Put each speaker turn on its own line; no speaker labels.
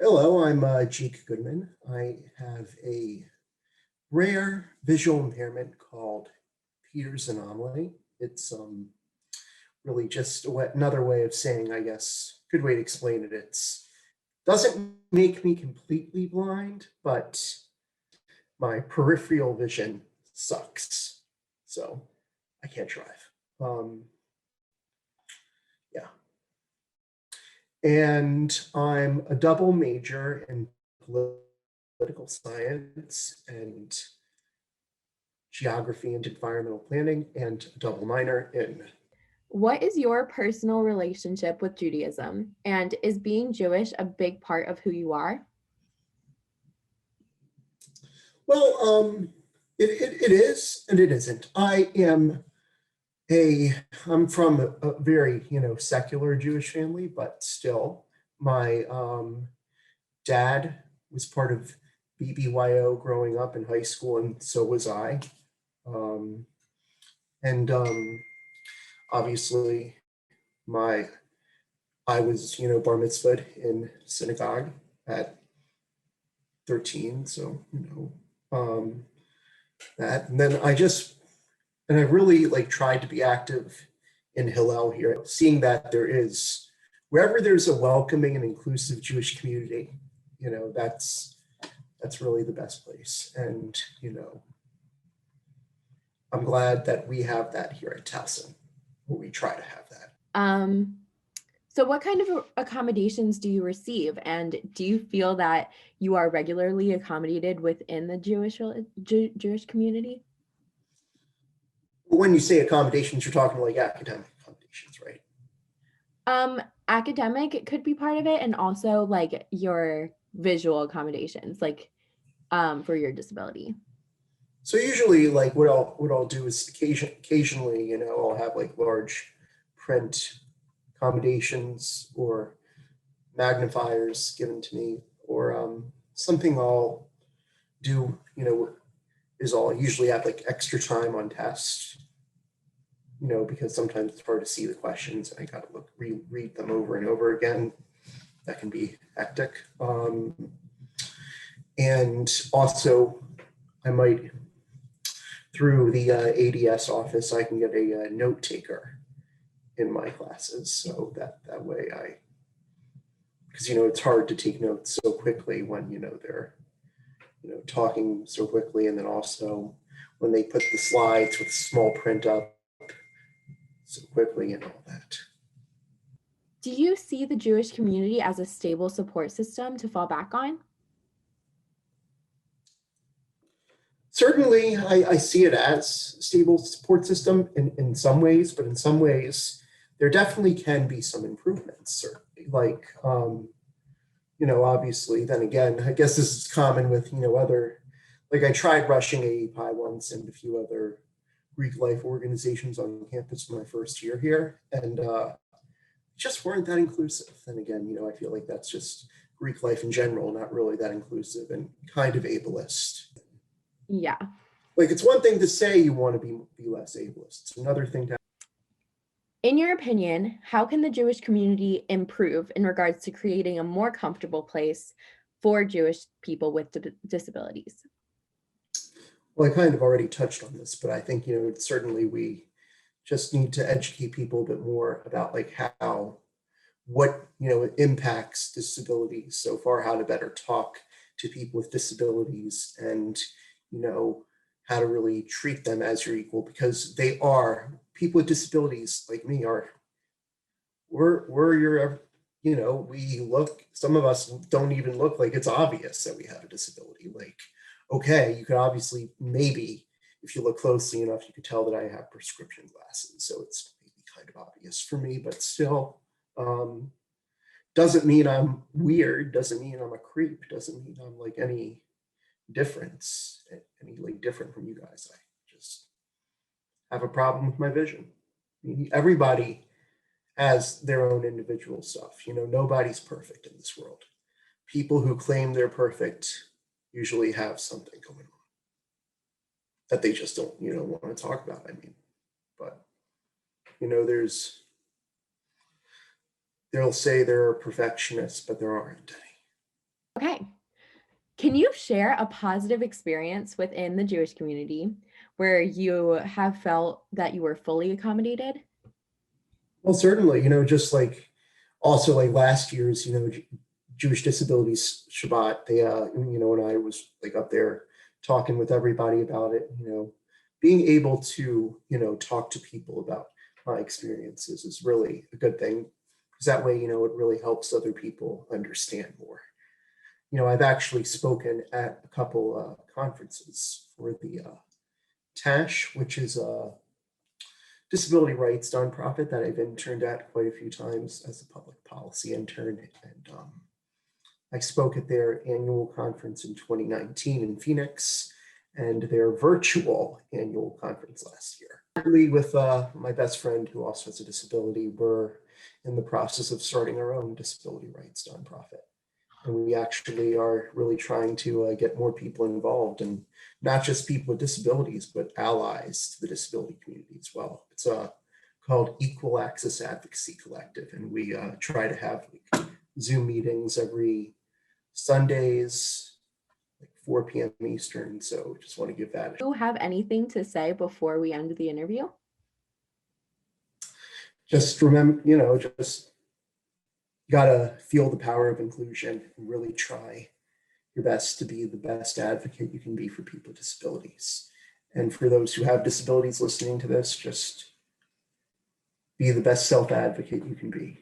Hello, I'm Jake Goodman. I have a rare visual impairment called Peter's anomaly. It's really just another way of saying, I guess, good way to explain it. It's doesn't make me completely blind, but my peripheral vision sucks, so I can't drive. Yeah, and I'm a double major in political science and geography and environmental planning, and a double minor in.
What is your personal relationship with Judaism? And is being Jewish a big part of who you are?
Well, it is and it isn't. A, I'm from a very, secular Jewish family, but still, my dad was part of BBYO growing up in high school, and so was I. Um, and Obviously, my I was, bar mitzvahed in synagogue at 13. So, that. And then I really like tried to be active in Hillel here, seeing that wherever there's a welcoming and inclusive Jewish community, that's really the best place. And, I'm glad that we have that here at Towson, where we try to have that.
Um, so what kind of accommodations do you receive? And do you feel that you are regularly accommodated within the Jewish community?
When you say accommodations, you're talking like academic accommodations, right?
Academic it could be part of it, and also like your visual accommodations, like for your disability.
So usually, like what I'll do is occasionally, I'll have like large print accommodations or magnifiers given to me, or something I'll do, is I'll usually have like extra time on test, because sometimes it's hard to see the questions and I got to read them over and over again. That can be hectic. And also, I might, through the ADS office, I can get a note taker in my classes. So that way because, it's hard to take notes so quickly when, they're, talking so quickly. And then also when they put the slides with small print up so quickly and all that.
Do you see the Jewish community as a stable support system to fall back on?
Certainly, I see it as a stable support system in some ways, but in some ways, there definitely can be some improvements, certainly. Like, obviously, then again, I guess this is common with, like I tried rushing AEPI once and a few other Greek life organizations on campus my first year here, and just weren't that inclusive. And again, I feel like that's just Greek life in general, not really that inclusive and kind of ableist.
Yeah.
Like, it's one thing to say you want to be less ableist. It's another thing to.
In your opinion, how can the Jewish community improve in regards to creating a more comfortable place for Jewish people with disabilities?
Well, I kind of already touched on this, but I think, certainly we just need to educate people a bit more about like what, impacts disabilities so far, how to better talk to people with disabilities, and, how to really treat them as your equal, because they are people with disabilities like me are, we're your, we look, some of us don't even look like it's obvious that we have a disability. Like, okay, you could obviously, maybe if you look closely enough, you could tell that I have prescription glasses. So it's maybe kind of obvious for me, but still, doesn't mean I'm weird, doesn't mean I'm a creep, doesn't mean I'm like any like different from you guys. I just have a problem with my vision. I mean, everybody has their own individual stuff. Nobody's perfect in this world. People who claim they're perfect usually have something going on that they just don't, want to talk about. I mean, but, they'll say they're a perfectionist, but there aren't any.
Okay. Can you share a positive experience within the Jewish community where you have felt that you were fully accommodated?
Well, certainly, just like also like last year's, Jewish Disabilities Shabbat, they, when I was like up there talking with everybody about it, being able to, talk to people about my experiences is really a good thing because that way, it really helps other people understand more. I've actually spoken at a couple conferences for the TASH, which is a disability rights nonprofit that I've interned at quite a few times as a public policy intern. And I spoke at their annual conference in 2019 in Phoenix and their virtual annual conference last year. Really with my best friend who also has a disability, we're in the process of starting our own disability rights nonprofit. And we actually are really trying to get more people involved, and not just people with disabilities, but allies to the disability community as well. It's called Equal Access Advocacy Collective, and we try to have like Zoom meetings every Sundays, like 4 p.m. Eastern. So just want to give that.
Do you have anything to say before we end the interview?
Just remember, just gotta feel the power of inclusion and really try your best to be the best advocate you can be for people with disabilities. And for those who have disabilities listening to this, just be the best self advocate you can be.